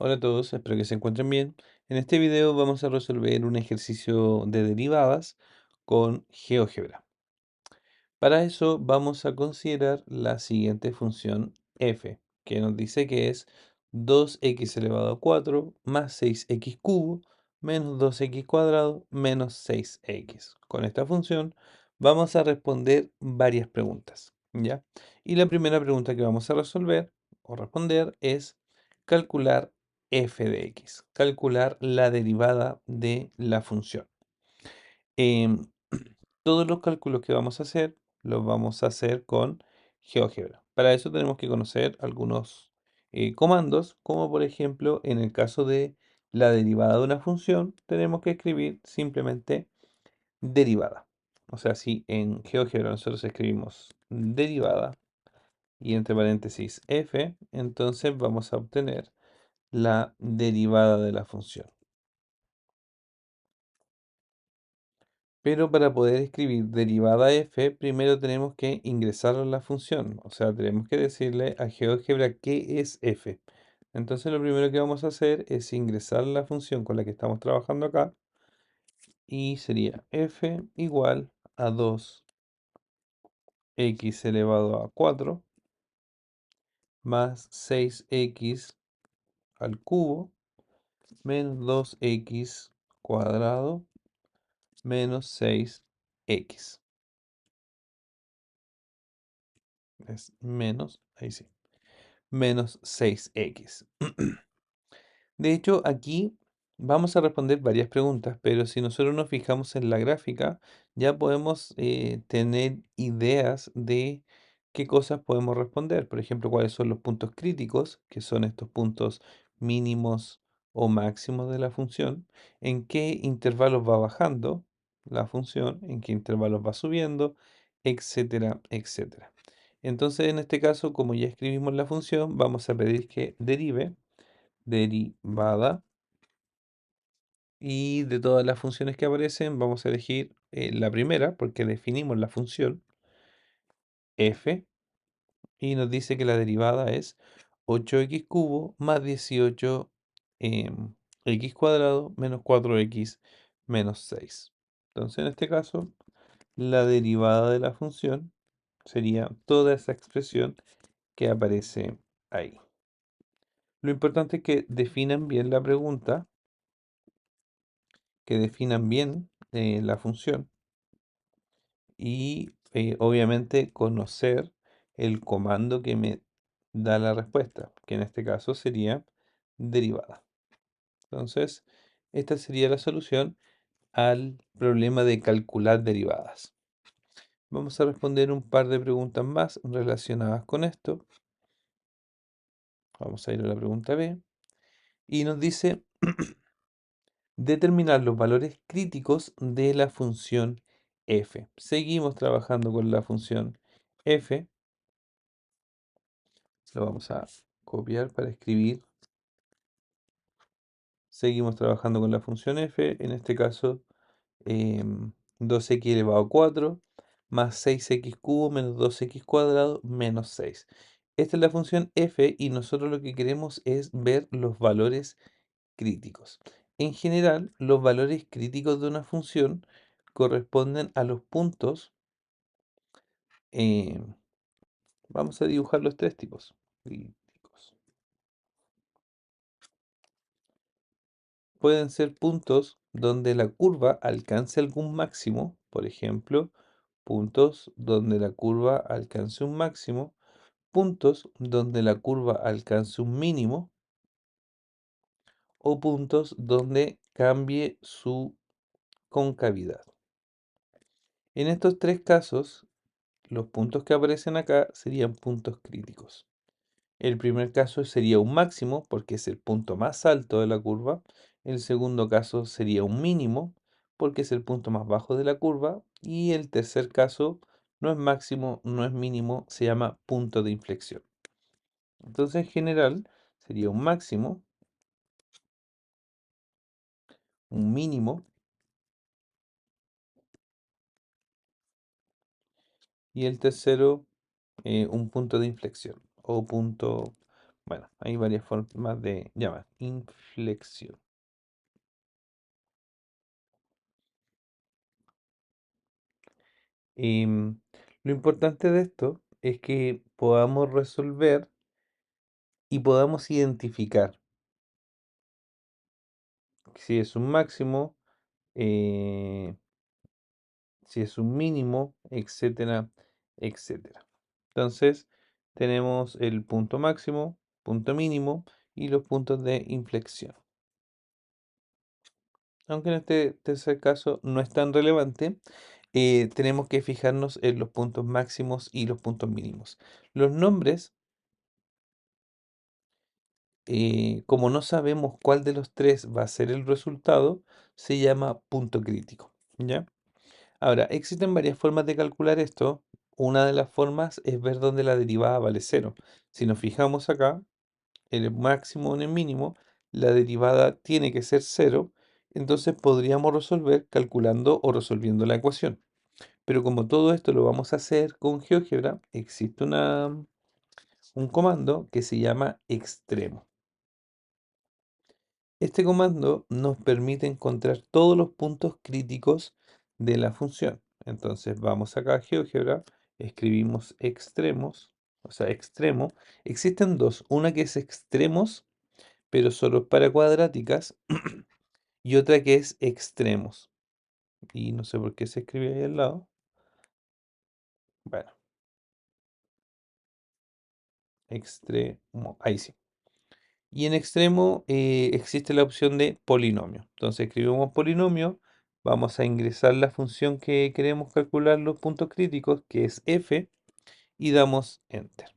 Hola a todos, espero que se encuentren bien. En este video vamos a resolver un ejercicio de derivadas con GeoGebra. Para eso vamos a considerar la siguiente función f, que nos dice que es 2x elevado a 4 más 6x cubo menos 2x cuadrado menos 6x. Con esta función vamos a responder varias preguntas, ¿ya? Y la primera pregunta que vamos a resolver o responder es calcular f de x, calcular la derivada de la función. Em, Todos los cálculos que vamos a hacer los vamos a hacer con GeoGebra. Para eso tenemos que conocer algunos comandos, como por ejemplo en el caso de la derivada de una función, tenemos que escribir simplemente derivada. O sea, si en GeoGebra nosotros escribimos derivada y entre paréntesis f, entonces vamos a obtener la derivada de la función. Pero para poder escribir derivada f, primero tenemos que ingresar a la función. O sea, tenemos que decirle a GeoGebra qué es f. Entonces lo primero que vamos a hacer es ingresar la función con la que estamos trabajando acá. Y sería f igual a 2x elevado a 4 más 6x al cubo menos 2x cuadrado menos 6x. Es menos, ahí sí, menos 6x. De hecho, aquí vamos a responder varias preguntas, pero si nosotros nos fijamos en la gráfica, ya podemos tener ideas de qué cosas podemos responder. Por ejemplo, cuáles son los puntos críticos, que son estos puntos mínimos o máximos de la función, en qué intervalos va bajando la función, en qué intervalos va subiendo, etcétera, etcétera. Entonces, en este caso, como ya escribimos la función, vamos a pedir que derive derivada, y de todas las funciones que aparecen vamos a elegir la primera porque definimos la función f y nos dice que la derivada es 8x cubo más 18 x cuadrado menos 4x menos 6. Entonces en este caso la derivada de la función sería toda esa expresión que aparece ahí. Lo importante es que definan bien la pregunta, que definan bien la función y obviamente conocer el comando que me da la respuesta, que en este caso sería derivada. Entonces, esta sería la solución al problema de calcular derivadas. Vamos a responder un par de preguntas más relacionadas con esto. Vamos a ir a la pregunta B y nos dice determinar los valores críticos de la función f. Seguimos trabajando con la función f. Lo vamos a copiar para escribir. Seguimos trabajando con la función f. En este caso, 2x elevado a 4 más 6x cubo menos 2x cuadrado menos 6. Esta es la función f y nosotros lo que queremos es ver los valores críticos. En general, los valores críticos de una función corresponden a los puntos. em, Vamos a dibujar los tres tipos críticos. Pueden ser puntos donde la curva alcance algún máximo, por ejemplo, puntos donde la curva alcance un máximo, puntos donde la curva alcance un mínimo o puntos donde cambie su concavidad. En estos tres casos, los puntos que aparecen acá serían puntos críticos. El primer caso sería un máximo porque es el punto más alto de la curva. El segundo caso sería un mínimo porque es el punto más bajo de la curva. Y el tercer caso no es máximo, no es mínimo, se llama punto de inflexión. Entonces en general sería un máximo, un mínimo y el tercero un punto de inflexión o punto Bueno, hay varias formas de llamar. Inflexión. Em, lo importante de esto es que podamos resolver y podamos identificar si es un máximo, eh, si es un mínimo, etcétera, etcétera. Entonces, tenemos el punto máximo, punto mínimo y los puntos de inflexión. Aunque en este tercer caso no es tan relevante, tenemos que fijarnos en los puntos máximos y los puntos mínimos. Los nombres, como no sabemos cuál de los tres va a ser el resultado, se llama punto crítico, ¿ya? Ahora, existen varias formas de calcular esto. Una de las formas es ver dónde la derivada vale cero. Si nos fijamos acá, en el máximo o en el mínimo, la derivada tiene que ser cero, entonces podríamos resolver calculando o resolviendo la ecuación. Pero como todo esto lo vamos a hacer con GeoGebra, existe un comando que se llama extremo. Este comando nos permite encontrar todos los puntos críticos de la función. Entonces vamos acá a GeoGebra, escribimos extremos, o sea, extremo. Existen dos, una que es extremos, pero solo para cuadráticas, y otra que es extremos. Y no sé por qué se escribe ahí al lado. Bueno, extremo, ahí sí. Y en extremo existe la opción de polinomio. Entonces escribimos polinomio, vamos a ingresar la función que queremos calcular los puntos críticos, que es f, y damos enter.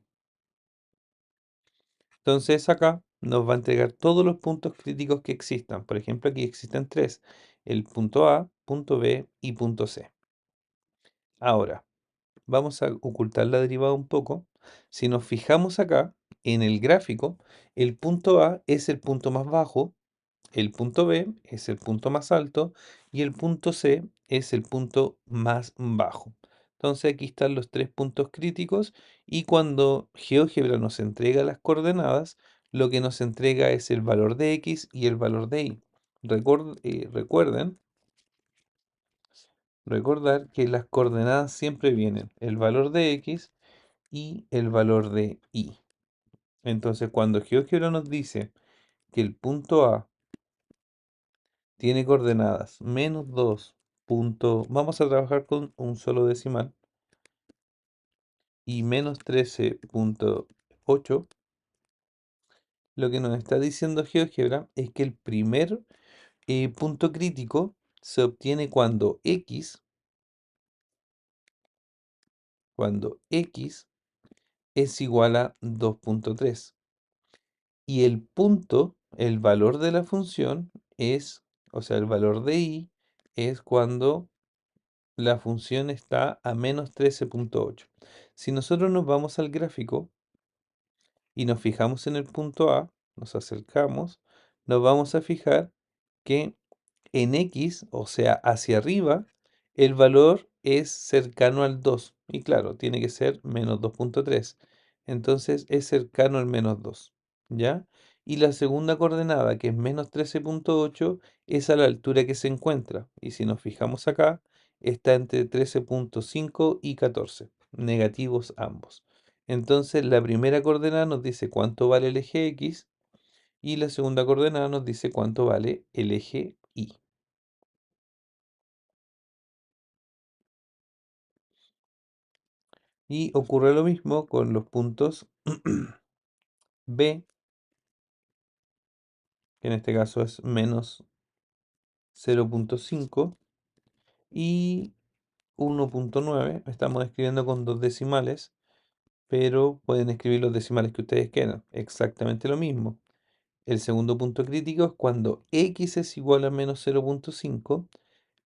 Entonces acá nos va a entregar todos los puntos críticos que existan. Por ejemplo, aquí existen tres, el punto A, punto B y punto C. Ahora, vamos a ocultar la derivada un poco. Si nos fijamos acá en el gráfico, el punto A es el punto más bajo, el punto B es el punto más alto y el punto C es el punto más bajo. Entonces aquí están los tres puntos críticos y cuando GeoGebra nos entrega las coordenadas, lo que nos entrega es el valor de X y el valor de Y. Recuerden, recordar que las coordenadas siempre vienen el valor de X y el valor de Y. Entonces cuando GeoGebra nos dice que el punto A tiene coordenadas -2 vamos a trabajar con un solo decimal, y -13.8, lo que nos está diciendo GeoGebra es que el primer punto crítico se obtiene cuando X es igual a 2.3. Y el punto, el valor de la función es, o sea, el valor de Y es cuando la función está a -13.8. Si nosotros nos vamos al gráfico y nos fijamos en el punto A, nos acercamos, nos vamos a fijar que en X, o sea, hacia arriba, el valor es cercano al 2. Y claro, tiene que ser -2.3. Entonces es cercano al -2. ¿Ya? Y la segunda coordenada, que es -13.8, es a la altura que se encuentra. Y si nos fijamos acá, está entre 13.5 y 14. Negativos ambos. Entonces la primera coordenada nos dice cuánto vale el eje X y la segunda coordenada nos dice cuánto vale el eje Y. Y ocurre lo mismo con los puntos B, que en este caso es -0.5, y 1.9. Estamos escribiendo con dos decimales, pero pueden escribir los decimales que ustedes quieran. Exactamente lo mismo. El segundo punto crítico es cuando X es igual a -0.5,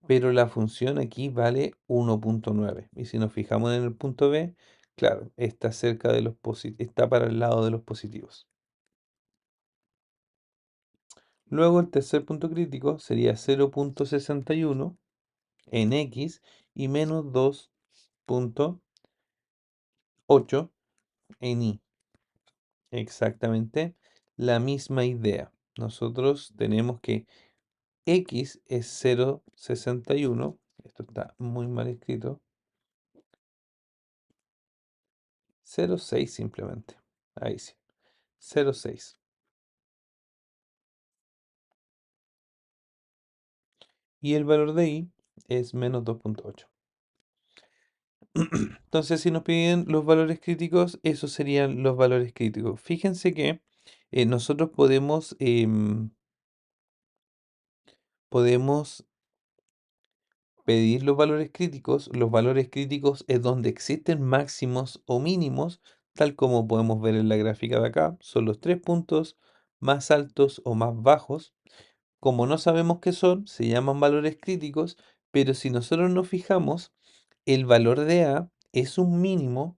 pero la función aquí vale 1.9. Y si nos fijamos en el punto B, claro, está cerca de está para el lado de los positivos. Luego el tercer punto crítico sería 0.61 en X y -2.8 en Y. Exactamente la misma idea. Nosotros tenemos que x es 0,61. Esto está muy mal escrito. 0,6 simplemente. Ahí sí. 0,6. Y el valor de i es menos 2,8. Entonces, si nos piden los valores críticos, esos serían los valores críticos. Fíjense que nosotros podemos pedir los valores críticos. Los valores críticos es donde existen máximos o mínimos, tal como podemos ver en la gráfica de acá. Son los tres puntos más altos o más bajos. Como no sabemos qué son, se llaman valores críticos, pero si nosotros nos fijamos, el valor de A es un mínimo,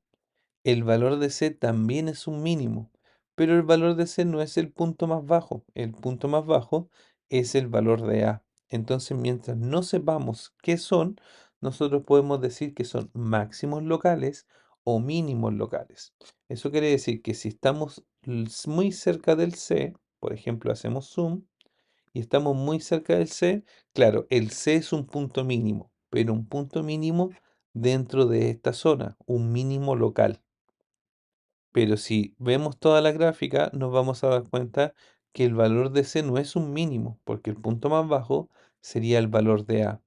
el valor de C también es un mínimo, pero el valor de C no es el punto más bajo, el punto más bajo es el valor de A. Entonces, mientras no sepamos qué son, nosotros podemos decir que son máximos locales o mínimos locales. Eso quiere decir que si estamos muy cerca del C, por ejemplo, hacemos zoom, y estamos muy cerca del C, claro, el C es un punto mínimo, pero un punto mínimo dentro de esta zona, un mínimo local. Pero si vemos toda la gráfica, nos vamos a dar cuenta que el valor de C no es un mínimo, porque el punto más bajo sería el valor de A.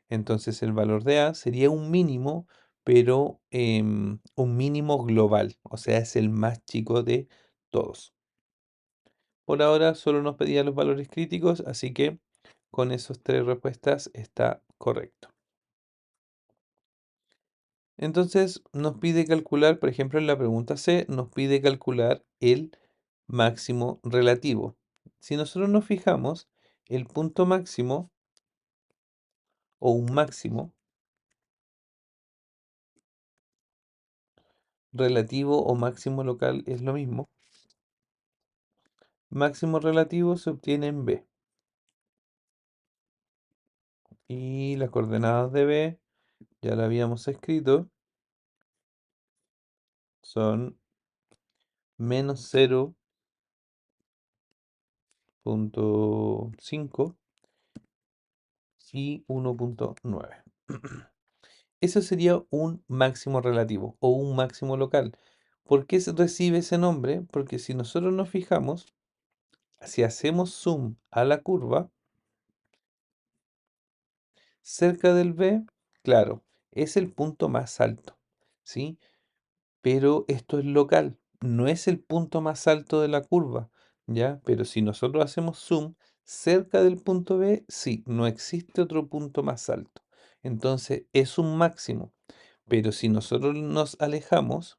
Entonces el valor de A sería un mínimo, pero un mínimo global, o sea, es el más chico de todos. Por ahora solo nos pedía los valores críticos, así que con esas tres respuestas está correcto. Entonces nos pide calcular, por ejemplo, en la pregunta C, nos pide calcular el máximo relativo. Si nosotros nos fijamos, el punto máximo o un máximo relativo o máximo local es lo mismo. Máximo relativo se obtiene en B. Y las coordenadas de B, ya la habíamos escrito, son menos 0,5 y 1,9. Eso sería un máximo relativo o un máximo local. ¿Por qué recibe ese nombre? Porque si nosotros nos fijamos, si hacemos zoom a la curva, cerca del B, claro, es el punto más alto, ¿sí? Pero esto es local, no es el punto más alto de la curva, ¿ya? Pero si nosotros hacemos zoom cerca del punto B, sí, no existe otro punto más alto. Entonces es un máximo. Pero si nosotros nos alejamos,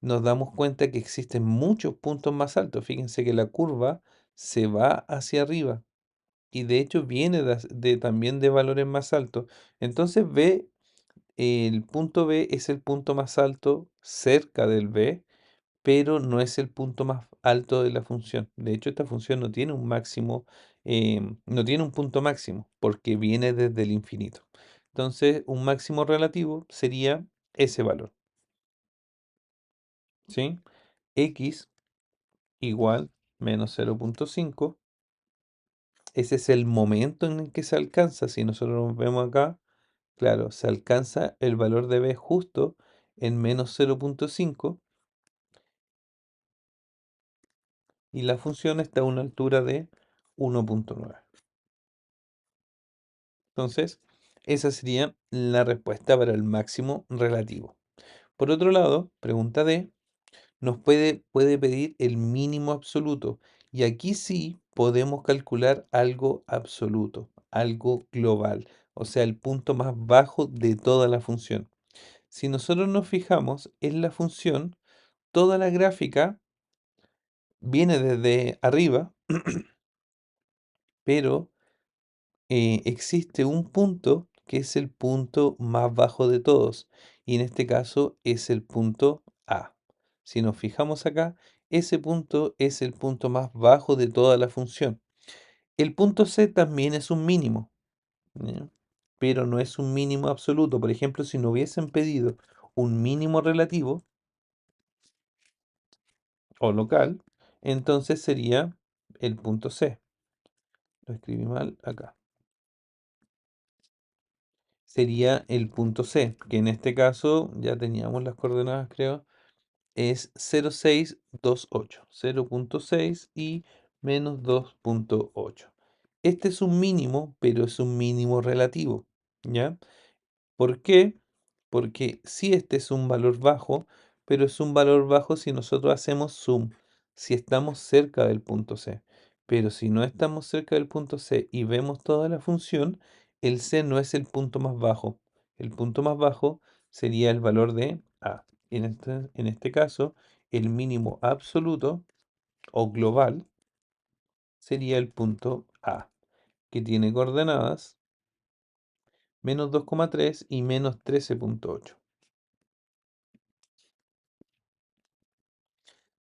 nos damos cuenta que existen muchos puntos más altos. Fíjense que la curva se va hacia arriba y de hecho viene también de valores más altos. Entonces B, el punto B es el punto más alto cerca del B, pero no es el punto más alto de la función. De hecho, esta función no tiene un máximo, no tiene un punto máximo porque viene desde el infinito. Entonces, un máximo relativo sería ese valor, ¿sí? X igual menos 0,5. Ese es el momento en el que se alcanza. Si nosotros nos vemos acá, claro, se alcanza el valor de b justo en menos 0,5 y la función está a una altura de 1,9. Entonces, esa sería la respuesta para el máximo relativo. Por otro lado, pregunta D, nos puede pedir el mínimo absoluto. Y aquí sí podemos calcular algo absoluto, algo global, o sea, el punto más bajo de toda la función. Si nosotros nos fijamos en la función, toda la gráfica viene desde arriba, pero existe un punto que es el punto más bajo de todos, y en este caso es el punto A. Si nos fijamos acá, ese punto es el punto más bajo de toda la función. El punto C también es un mínimo, ¿ya? Pero no es un mínimo absoluto. Por ejemplo, si no hubiesen pedido un mínimo relativo, o local, entonces sería el punto C. Lo escribí mal acá. Sería el punto C, que en este caso ya teníamos las coordenadas, creo, es 0,628, 0,6 y menos 2,8. Este es un mínimo, pero es un mínimo relativo, ¿ya? ¿Por qué? Porque sí, este es un valor bajo, pero es un valor bajo si nosotros hacemos zoom, si estamos cerca del punto C. Pero si no estamos cerca del punto C y vemos toda la función, el C no es el punto más bajo. El punto más bajo sería el valor de A. En este caso, el mínimo absoluto o global sería el punto A, que tiene coordenadas menos 2,3 y menos 13,8.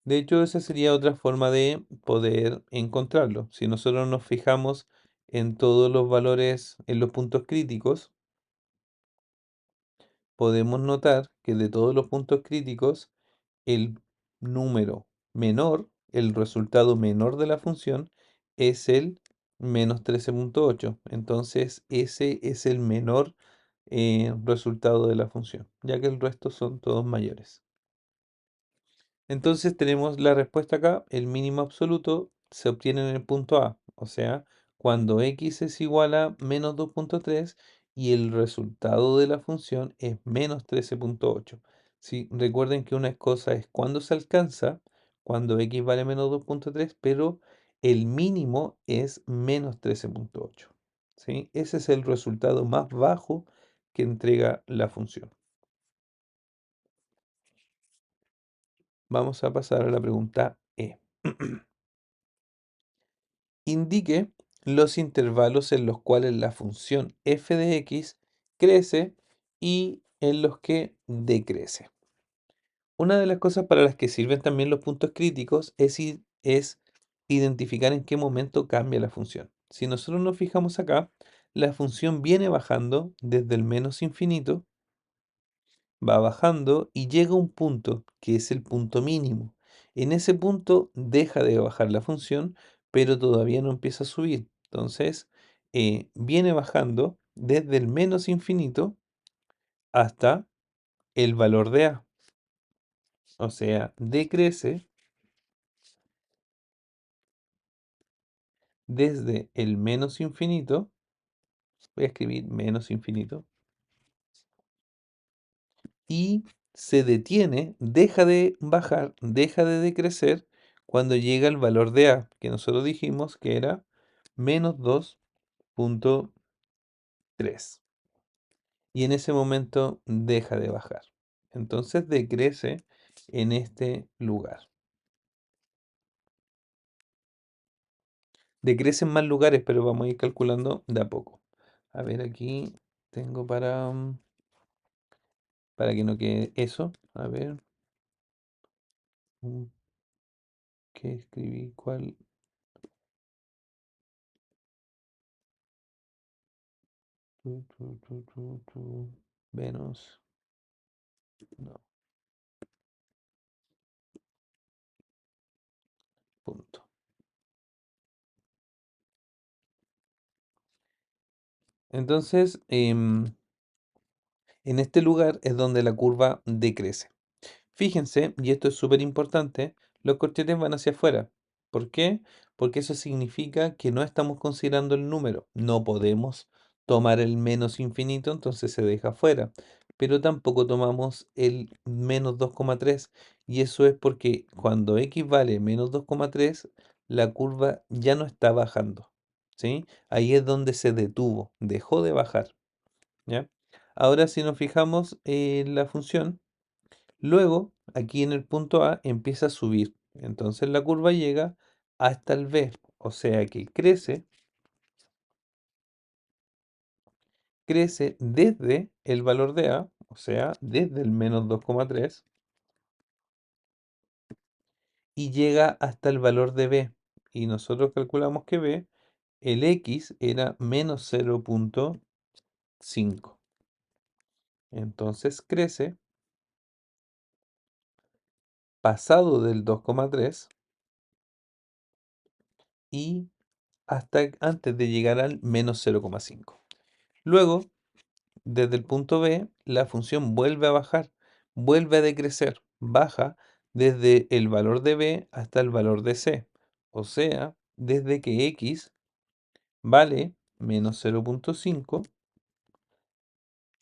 De hecho, esa sería otra forma de poder encontrarlo. Si nosotros nos fijamos en todos los valores, en los puntos críticos, podemos notar que de todos los puntos críticos, el número menor, el resultado menor de la función, es el menos 13,8. Entonces, ese es el menor resultado de la función, ya que el resto son todos mayores. Entonces tenemos la respuesta acá, el mínimo absoluto se obtiene en el punto A, o sea, cuando x es igual a menos 2,3 y el resultado de la función es menos 13,8. Sí, recuerden que una cosa es cuando se alcanza, cuando x vale menos 2,3, pero el mínimo es menos 13,8. ¿Sí? Ese es el resultado más bajo que entrega la función. Vamos a pasar a la pregunta E. Indique los intervalos en los cuales la función f de x crece y en los que decrece. Una de las cosas para las que sirven también los puntos críticos es identificar en qué momento cambia la función. Si nosotros nos fijamos acá, la función viene bajando desde el menos infinito, va bajando y llega a un punto que es el punto mínimo. En ese punto deja de bajar la función, pero todavía no empieza a subir. Entonces, viene bajando desde el menos infinito hasta el valor de A. O sea, decrece desde el menos infinito. Voy a escribir menos infinito. Y se detiene, deja de bajar, deja de decrecer cuando llega el valor de A, que nosotros dijimos que era menos 2,3. Y en ese momento deja de bajar. Entonces decrece en este lugar. Decrece en más lugares, pero vamos a ir calculando de a poco. A ver, aquí tengo para que no quede eso. A ver, mm, ¿qué escribí? ¿Cuál? Venus. No, punto. Entonces, en este lugar es donde la curva decrece. Fíjense, y esto es súper importante, los corchetes van hacia afuera. ¿Por qué? Porque eso significa que no estamos considerando el número. No podemos tomar el menos infinito, entonces se deja afuera. Pero tampoco tomamos el menos 2,3. Y eso es porque cuando x vale menos 2,3, la curva ya no está bajando. ¿Sí? Ahí es donde se detuvo, dejó de bajar. ¿Ya? Ahora si nos fijamos en la función, luego, aquí en el punto A empieza a subir. Entonces la curva llega hasta el B. O sea que crece desde el valor de A, o sea, desde el menos 2,3, y llega hasta el valor de B. Y nosotros calculamos que B, el X era menos 0,5. Entonces crece pasado del 2,3 y hasta antes de llegar al menos 0,5. Luego, desde el punto B, la función vuelve a bajar, vuelve a decrecer, baja desde el valor de B hasta el valor de C. O sea, desde que X vale menos 0,5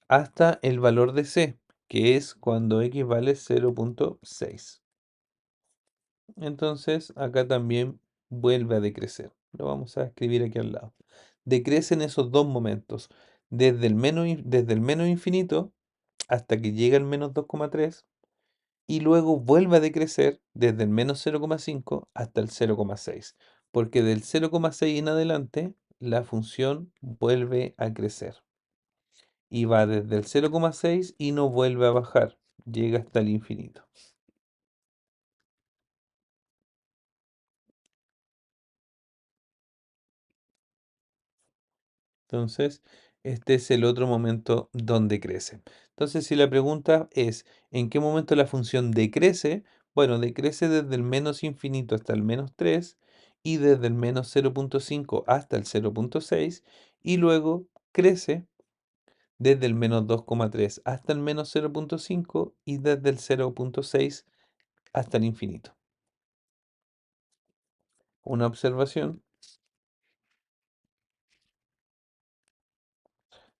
hasta el valor de C, que es cuando X vale 0,6. Entonces, acá también vuelve a decrecer. Lo vamos a escribir aquí al lado. Decrece en esos dos momentos, desde el menos infinito hasta que llega al menos 2,3 y luego vuelve a decrecer desde el menos 0,5 hasta el 0,6, porque del 0,6 en adelante la función vuelve a crecer y va desde el 0,6 y no vuelve a bajar, llega hasta el infinito. Entonces, este es el otro momento donde crece. Entonces, si la pregunta es, ¿en qué momento la función decrece? Bueno, decrece desde el menos infinito hasta el menos 3 y desde el menos 0,5 hasta el 0,6 y luego crece desde el menos 2,3 hasta el menos 0,5 y desde el 0,6 hasta el infinito. Una observación.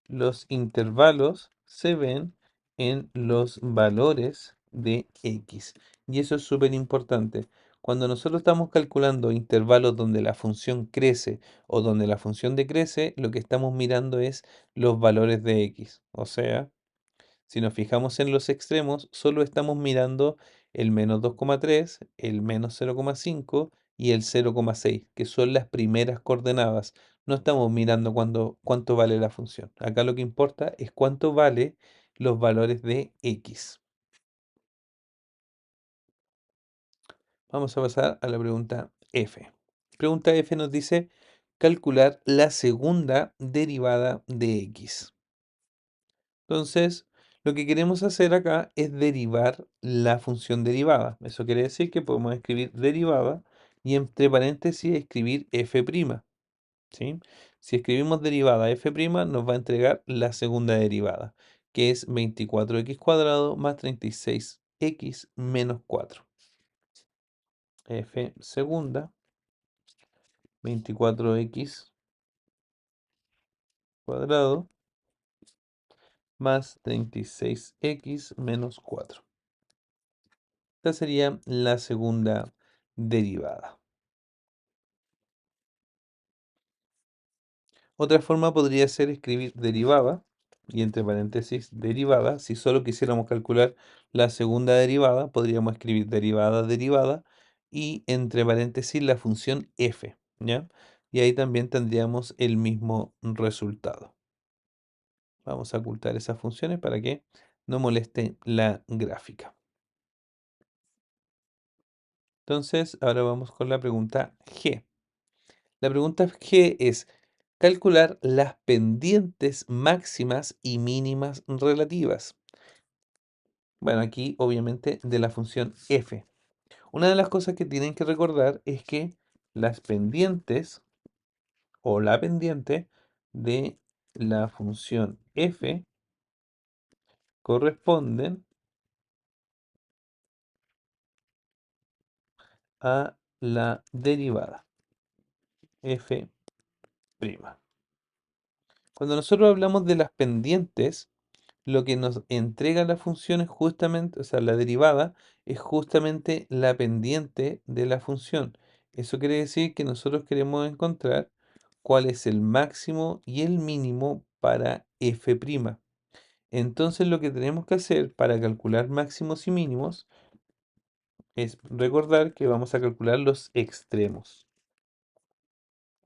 Los intervalos se ven en los valores de x. Y eso es súper importante. Cuando nosotros estamos calculando intervalos donde la función crece o donde la función decrece, lo que estamos mirando es los valores de x. O sea, si nos fijamos en los extremos, solo estamos mirando el menos 2,3, el menos 0,5 y el 0,6, que son las primeras coordenadas. No estamos mirando cuánto vale la función. Acá lo que importa es cuánto vale los valores de x. Vamos a pasar a la pregunta F. Pregunta F nos dice calcular la segunda derivada de x. Entonces, lo que queremos hacer acá es derivar la función derivada. Eso quiere decir que podemos escribir derivada y entre paréntesis escribir f', ¿sí? Si escribimos derivada f', nos va a entregar la segunda derivada, que es 24x cuadrado más 36x menos 4. F segunda, 24x cuadrado más 36x menos 4. Esta sería la segunda derivada. Otra forma podría ser escribir derivada y entre paréntesis derivada. Si solo quisiéramos calcular la segunda derivada, podríamos escribir derivada derivada y entre paréntesis la función f, ¿ya? Y ahí también tendríamos el mismo resultado. Vamos a ocultar esas funciones para que no moleste la gráfica. Entonces, ahora vamos con la pregunta G. La pregunta G es calcular las pendientes máximas y mínimas relativas. Bueno, aquí obviamente de la función f. Una de las cosas que tienen que recordar es que las pendientes o la pendiente de la función f corresponden a la derivada f'. Cuando nosotros hablamos de las pendientes, lo que nos entrega la función es justamente, o sea, la derivada es justamente la pendiente de la función. Eso quiere decir que nosotros queremos encontrar cuál es el máximo y el mínimo para f'. Entonces lo que tenemos que hacer para calcular máximos y mínimos es recordar que vamos a calcular los extremos.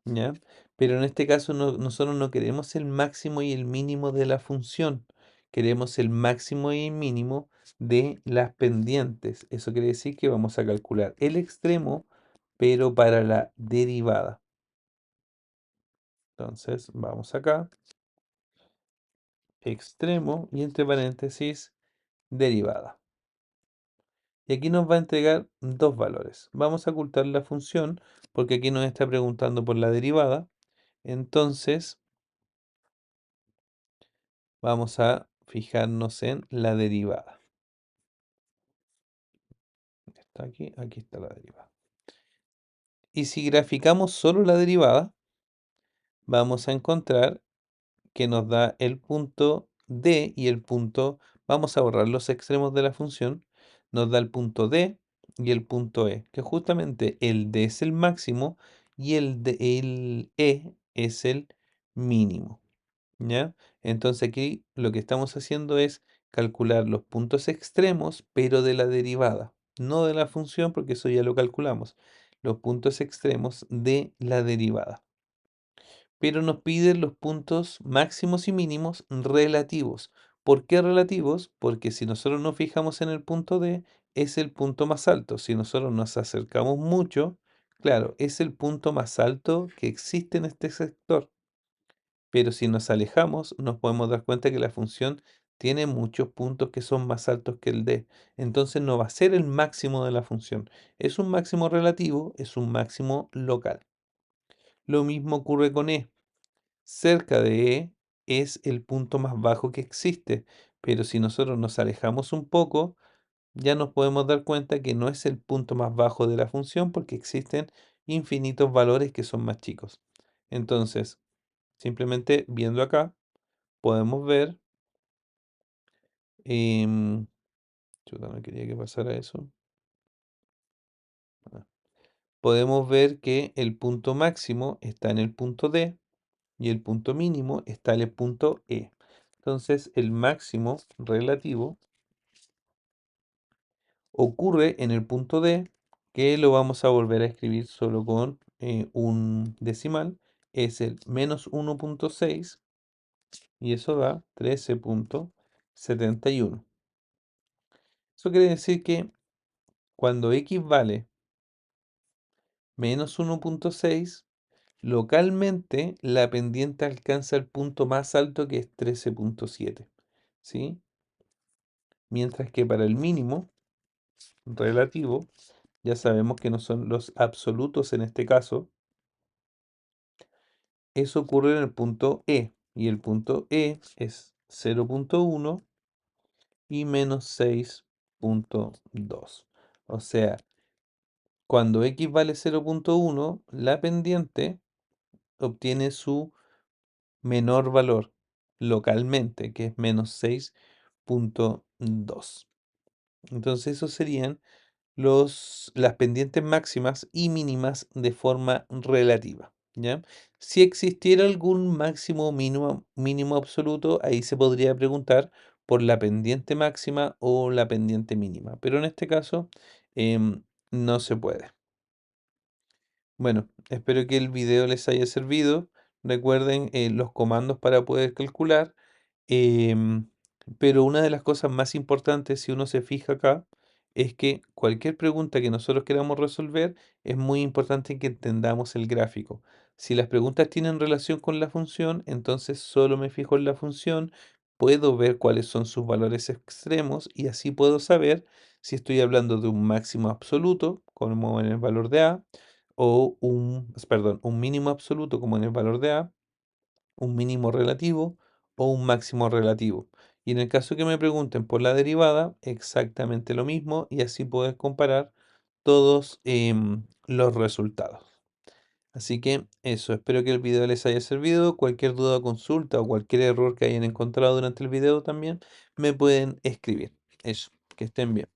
¿Ya? Pero en este caso nosotros no queremos el máximo y el mínimo de la función, queremos el máximo y el mínimo de las pendientes. Eso quiere decir que vamos a calcular el extremo, pero para la derivada. Entonces, vamos acá, extremo y entre paréntesis, derivada. Y aquí nos va a entregar dos valores. Vamos a ocultar la función porque aquí nos está preguntando por la derivada. Entonces vamos a fijarnos en la derivada. Está aquí, aquí está la derivada. Y si graficamos solo la derivada, vamos a encontrar que nos da el punto D y el punto, vamos a borrar los extremos de la función, nos da el punto D y el punto E, que justamente el D es el máximo y el E es el mínimo, ¿ya? Entonces aquí lo que estamos haciendo es calcular los puntos extremos, pero de la derivada, no de la función, porque eso ya lo calculamos, los puntos extremos de la derivada, pero nos piden los puntos máximos y mínimos relativos. ¿Por qué relativos? Porque si nosotros nos fijamos en el punto D, es el punto más alto. Si nosotros nos acercamos mucho, claro, es el punto más alto que existe en este sector. Pero si nos alejamos, nos podemos dar cuenta que la función tiene muchos puntos que son más altos que el D. Entonces no va a ser el máximo de la función. Es un máximo relativo, es un máximo local. Lo mismo ocurre con E. Cerca de E es el punto más bajo que existe, pero si nosotros nos alejamos un poco, ya nos podemos dar cuenta que no es el punto más bajo de la función porque existen infinitos valores que son más chicos. Entonces, simplemente viendo acá, podemos ver, chuta, no quería que pasara eso. Ah, podemos ver que el punto máximo está en el punto D y el punto mínimo está en el punto E. Entonces, el máximo relativo ocurre en el punto D, que lo vamos a volver a escribir solo con un decimal, es el -1.6 y eso da 13.71. Eso quiere decir que cuando x vale -1.6, localmente la pendiente alcanza el punto más alto que es 13.7, ¿sí? Mientras que para el mínimo relativo, ya sabemos que no son los absolutos en este caso, eso ocurre en el punto E, y el punto E es 0.1 y -6.2. O sea, cuando x vale 0.1, la pendiente obtiene su menor valor localmente, que es -6.2. Entonces, esos serían las pendientes máximas y mínimas de forma relativa, ¿ya? Si existiera algún máximo o mínimo absoluto, ahí se podría preguntar por la pendiente máxima o la pendiente mínima, pero en este caso em, no se puede. Bueno, espero que el video les haya servido. Recuerden los comandos para poder calcular. em, pero una de las cosas más importantes, si uno se fija acá, es que cualquier pregunta que nosotros queramos resolver, es muy importante que entendamos el gráfico. Si las preguntas tienen relación con la función, entonces solo me fijo en la función, puedo ver cuáles son sus valores extremos y así puedo saber si estoy hablando de un máximo absoluto, como en el valor de A, o un mínimo absoluto como en el valor de A, un mínimo relativo o un máximo relativo. Y en el caso que me pregunten por la derivada, exactamente lo mismo y así puedes comparar todos los resultados. Así que eso, espero que el video les haya servido. Cualquier duda o consulta o cualquier error que hayan encontrado durante el video también me pueden escribir. Eso, que estén bien.